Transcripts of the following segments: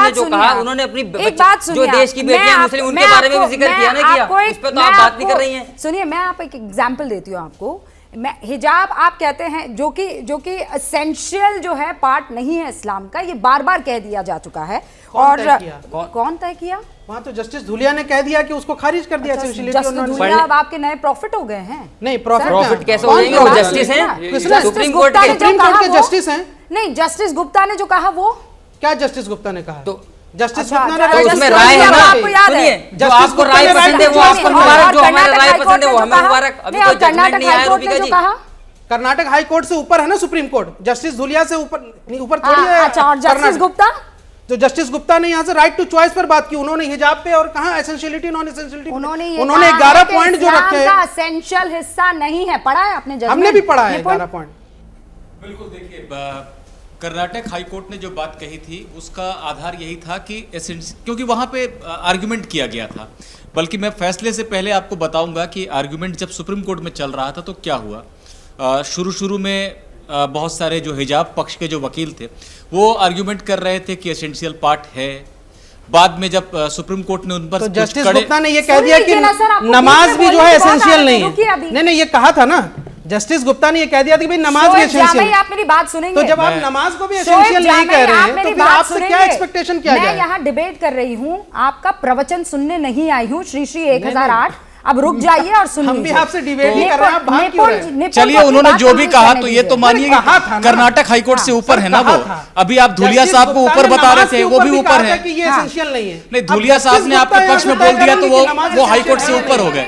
ने जो कहा, उन्होंने अपनी जो देश की बेटियां मुस्लिम उनके बारे में भी जिक्र किया ना, किया, उस पर तो आप बात नहीं कर रही हैं। सुनिए, मैं आप एक एग्जाम्पल देती हूँ आपको। मैं हिजाब आप कहते हैं जो कि एसेंशियल जो है पार्ट नहीं है इस्लाम का, ये बार बार कह दिया जा चुका है। और कौन तय किया? वहाँ तो जस्टिस धुलिया ने कह दिया कि उसको खारिज कर दिया। जस्टिस धुलिया अब आपके नए प्रॉफिट हो गए हैं? नहीं, प्रॉफिट कैसे हो जाएंगे? वो जस्टिस हैं, सुप्रीम कोर्ट के जस्टिस हैं। नहीं, जस्टिस गुप्ता ने जो कहा वो क्या जस्टिस गुप्ता ने कहा? तो जस्टिस गुप्ता ने उसमें राय है ना, सुनिए, जो आपको राय पसंद है वो आपको मुबारक, जो हमारे राय पसंद है वो हमें मुबारक। अभी कोई जजमेंट नहीं आया रूबिका जी। कर्नाटक हाई कोर्ट से ऊपर है ना सुप्रीम कोर्ट, जस्टिस धुलिया से ऊपर थोड़ी है। अच्छा, और जस्टिस गुप्ता? तो जस्टिस गुप्ता ने यहाँ से राइट टू चॉइस पर बात की, उन्होंने हिजाब पे और कहा एसेंशियलिटी नॉन एसेंशियलिटी, उन्होंने 11 पॉइंट जो रखे हैं एसेंशियल हिस्सा नहीं है। पढ़ा है आपने? हमने भी पढ़ा है 11 पॉइंट। बिल्कुल, देखिए कर्नाटक हाई कोर्ट ने जो बात कही थी उसका आधार यही था कि क्योंकि वहां पे आर्गुमेंट किया गया था, बल्कि मैं फैसले से पहले आपको बताऊंगा कि आर्गुमेंट जब सुप्रीम कोर्ट में चल रहा था तो क्या हुआ। शुरू में बहुत सारे जो हिजाब पक्ष के जो वकील थे वो आर्गुमेंट कर रहे थे कि एसेंशियल पार्ट है। बाद में जब सुप्रीम कोर्ट ने उन पर जस्टिस गुप्ता ने ये कह दिया कि नमाज भी जो है एसेंशियल नहीं है। नहीं, ये कहा था ना, जस्टिस गुप्ता ने ये कह दिया था कि भाई नमाज भी एसेंशियल है। आप मेरी बात सुनेंगे? तो जब आप नमाज को भी एसेंशियल नहीं कह रहे हैं तो फिर आपसे क्या एक्सपेक्टेशन किया जाए? मैं यहाँ डिबेट कर रही हूँ, आपका प्रवचन सुनने नहीं आई हूँ। श्री 1008, अब रुक जाइए और सुनिए। हम भी आपसे डिबेट ही कर रहे हैं, आप भाग क्यों रहे हैं? चलिए, उन्होंने जो भी कहा तो ये तो मानिए कर्नाटक हाई कोर्ट से ऊपर है ना वो। अभी आप धुलिया साहब को ऊपर बता रहे थे, वो भी ऊपर है। ये एसेंशियल नहीं है। नहीं, धुलिया साहब ने आपके पक्ष में बोल दिया तो वो हाई कोर्ट से ऊपर हो गए।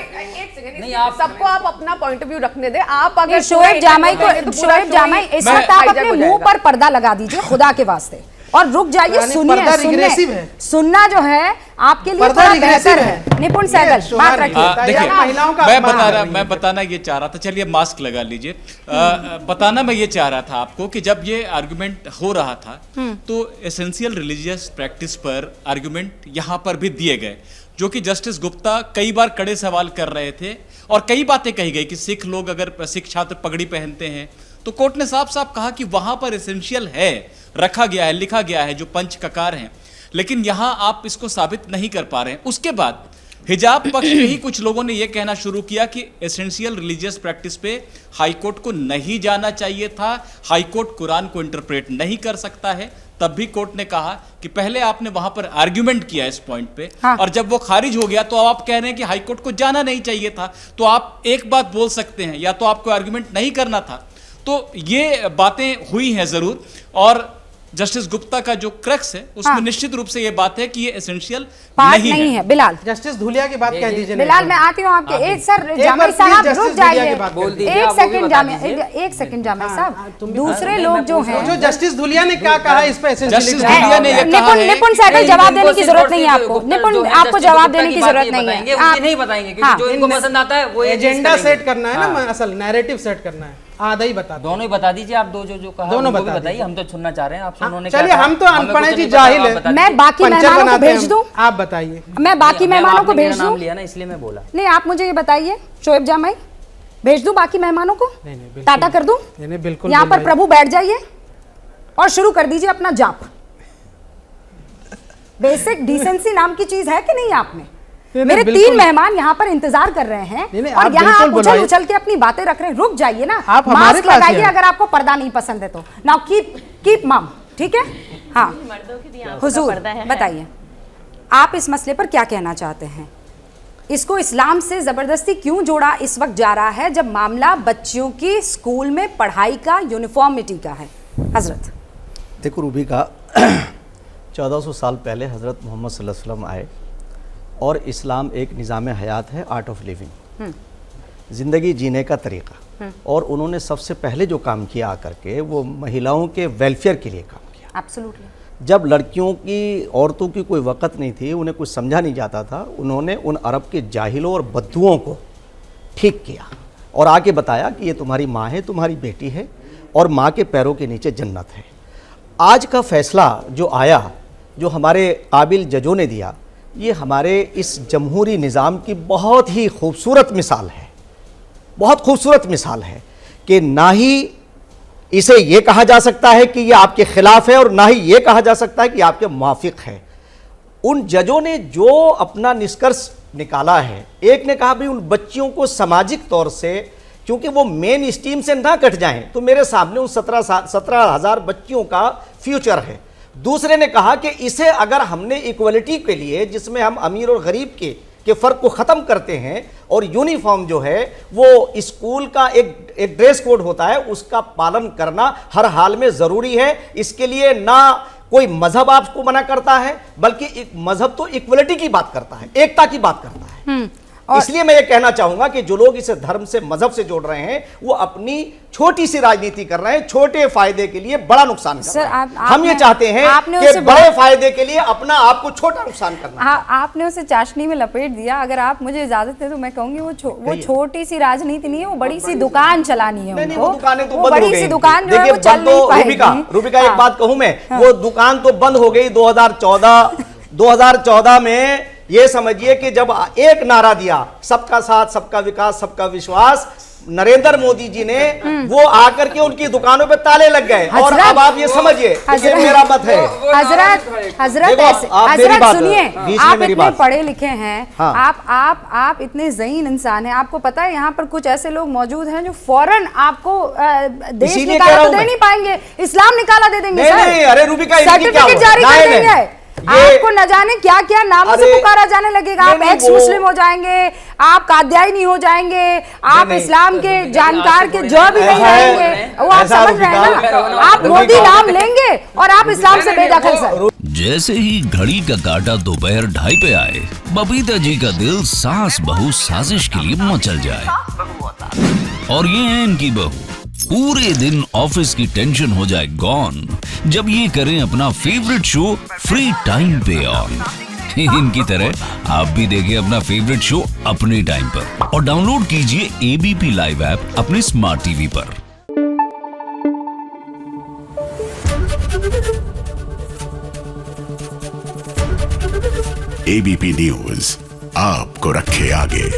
नहीं, आप सबको आप अपना पॉइंट ऑफ व्यू रखने दे। आप अगर शोएब जामाई इस वक्त आप अपने मुंह पर पर्दा लगा दीजिए खुदा के वास्ते, और रुक जाइए। सुनिए, सुनना जो है आपके लिए थोड़ा बेहतर है। निपुण सहगल, बात रखिए। देखिए, मैं बताना ये चाह रहा था, चलिए मास्क लगा लीजिए। बताना मैं ये चाह रहा था आपको कि जब ये आर्गुमेंट हो रहा था तो एसेंशियल रिलीजियस प्रैक्टिस पर आर्गुमेंट यहाँ पर भी दिए गए, जो कि जस्टिस गुप्ता कई बार कड़े सवाल कर रहे थे और कई बातें कही गई कि सिख लोग, अगर सिख छात्र पगड़ी पहनते हैं तो कोर्ट ने साफ साफ कहा कि वहां पर एसेंशियल है, रखा गया है, लिखा गया है, जो पंच ककार हैं, लेकिन यहां आप इसको साबित नहीं कर पा रहे हैं। उसके बाद हिजाब पक्ष के ही कुछ लोगों ने यह कहना शुरू किया कि एसेंशियल रिलीजियस प्रैक्टिस पे हाईकोर्ट को नहीं जाना चाहिए था, हाईकोर्ट कुरान को इंटरप्रेट नहीं कर सकता है। तब भी कोर्ट ने कहा कि पहले आपने वहां पर आर्ग्यूमेंट किया इस पॉइंट पे, हाँ। और जब वो खारिज हो गया तो अब आप कह रहे हैं कि हाईकोर्ट को जाना नहीं चाहिए था। तो आप एक बात बोल सकते हैं, या तो आपको आर्ग्यूमेंट नहीं करना था। तो ये बातें हुई हैं जरूर, और जस्टिस गुप्ता का जो क्रक्स है उसमें निश्चित रूप से ये बात है कि ये एसेंशियल नहीं है। बिलाल, जस्टिस धुलिया की बात कह दीजिए। बिलाल, मैं आती हूँ आपके। एक सर जामाई साहब रुक जाइए, एक सेकंड जामाई साहब। दूसरे लोग जो हैं, जो जस्टिस धुलिया ने क्या कहा इस पे, निपुण सहगल, जवाब देने की जरूरत नहीं है आपको। निपुण, आपको जवाब देने की जरूरत नहीं है। आप नहीं बताएंगे क्योंकि जो इनको पसंद आता है वो एजेंडा सेट करना है ना, असल नैरेटिव सेट करना है। आधा ही बता, दोनों ही बता दीजिए आप। जो कहा दोनों बताइए, हम तो सुनना चाह रहे हैं आपसे। उन्होंने चलिए, हम तो अनपढ़ जी, जाहिल है। मैं बाकी मेहमानों को भेज दूं? आप बताइए। मैं बाकी मेहमानों को भेज दूं? लिया ना, इसलिए मैं बोला। नहीं, आप मुझे ये बताइए, शोएब जामाई, भेज दूं बाकी मेहमानों को? टाटा कर दूं? नहीं, बिल्कुल। यहाँ पर प्रभु बैठ जाइए और शुरू कर दीजिए अपना जाप। बेसिक डिसेंसी नाम की चीज है कि नहीं आप में? मेरे 3 मेहमान यहाँ पर इंतजार कर रहे हैं और यहाँ आप उछल के अपनी बातें रख रहे हैं। रुक जाइए ना, मास्क लगाइए अगर आपको पर्दा नहीं पसंद है तो। नाउ कीप मम, ठीक है? हाँ हुजूर, बताइए आप इस मसले पर क्या कहना चाहते हैं? इसको इस्लाम से जबरदस्ती क्यों जोड़ा इस वक्त जा रहा है जब मामला बच्चियों की स्कूल में पढ़ाई का, यूनिफॉर्मिटी का है? हजरत देखो रूबिका, 1400 साल पहले हजरत मोहम्मद सल्लल्लाहु अलैहि वसल्लम आए और इस्लाम एक निज़ाम हयात है, आर्ट ऑफ लिविंग, ज़िंदगी जीने का तरीक़ा। और उन्होंने सबसे पहले जो काम किया आकर के, वो महिलाओं के वेलफेयर के लिए काम किया। एब्सोल्युटली। जब लड़कियों की, औरतों की कोई वक़्त नहीं थी, उन्हें कुछ समझा नहीं जाता था, उन्होंने उन अरब के जाहिलों और बद्दुओं को ठीक किया और आके बताया कि ये तुम्हारी माँ है, तुम्हारी बेटी है, और माँ के पैरों के नीचे जन्नत है। आज का फ़ैसला जो आया, जो हमारे काबिल जजों ने दिया, ये हमारे इस जमहूरी निज़ाम की बहुत ही खूबसूरत मिसाल है, बहुत खूबसूरत मिसाल है कि ना ही इसे ये कहा जा सकता है कि ये आपके ख़िलाफ़ है और ना ही ये कहा जा सकता है कि आपके मुआफ़िक़ है। उन जजों ने जो अपना निष्कर्ष निकाला है, एक ने कहा भी उन बच्चियों को सामाजिक तौर से, क्योंकि वो मेन स्ट्रीम से ना कट जाएं, तो मेरे सामने उन 17,000 बच्चियों का फ्यूचर है। दूसरे ने कहा कि इसे अगर हमने इक्वलिटी के लिए, जिसमें हम अमीर और गरीब के फ़र्क को ख़त्म करते हैं, और यूनिफॉर्म जो है वो स्कूल का एक ड्रेस कोड होता है, उसका पालन करना हर हाल में ज़रूरी है। इसके लिए ना कोई मजहब आपको मना करता है, बल्कि एक मजहब तो इक्वलिटी की बात करता है, एकता की बात करता है। इसलिए मैं ये कहना चाहूंगा कि जो लोग इसे धर्म से, मजहब से जोड़ रहे हैं, वो अपनी छोटी सी राजनीति कर रहे हैं, छोटे फायदे के लिए बड़ा नुकसान कर रहे हैं। हम ये चाहते हैं कि बड़े फायदे के लिए अपना आपको छोटा नुकसान करना। आपने उसे चाशनी में लपेट दिया। अगर आप मुझे इजाजत दें तो मैं कहूंगी वो छोटी सी राजनीति नहीं है, वो बड़ी सी दुकान चलानी है। नहीं, वो दुकानें तो वो बंद हो बड़ी गई। सी दुकान जो है देखिए, वो चल नहीं पाएगी। रूबिका एक बात कहूं मैं, वो दुकान तो बंद हो गई 2014 में। ये समझिए कि जब एक नारा दिया, सबका साथ, सबका विकास, सबका विश्वास, नरेंद्र मोदी जी ने, वो आकर के उनकी दुकानों पे ताले लग गए। और अब आप ये समझिए, ये मेरा मत है। हजरत सुनिए, आप इतने पढ़े लिखे हैं, आप इतने ज़हीन इंसान हैं, आपको पता है यहाँ पर कुछ ऐसे लोग मौजूद हैं जो फौरन आपको देश निकाला तो दे नहीं पाएंगे, इस्लाम निकाला दे देंगे, अरे रूबिका, सर्टिफिकेट जारी कर देंगे। आपको न जाने क्या क्या नामों से पुकारा जाने लगेगा। आप एक्स मुस्लिम हो जाएंगे, आप कादियानी हो जाएंगे, आप इस्लाम के जानकार के जो भी नहीं रहेंगे, वो आप समझ रहे हैं ना। आप मोदी नाम लेंगे और आप इस्लाम से बेदखल। सर, जैसे ही घड़ी का काटा दोपहर 2:30 पे आए, बबीता जी का दिल सास बहू साजिश के लिए मचल जाए। और ये है इनकी बहू, पूरे दिन ऑफिस की टेंशन हो जाए गॉन जब ये करें अपना फेवरेट शो फ्री टाइम पे ऑन। इनकी तरह आप भी देखें अपना फेवरेट शो अपने टाइम पर और डाउनलोड कीजिए एबीपी लाइव ऐप अपने स्मार्ट टीवी पर। एबीपी न्यूज आपको रखे आगे।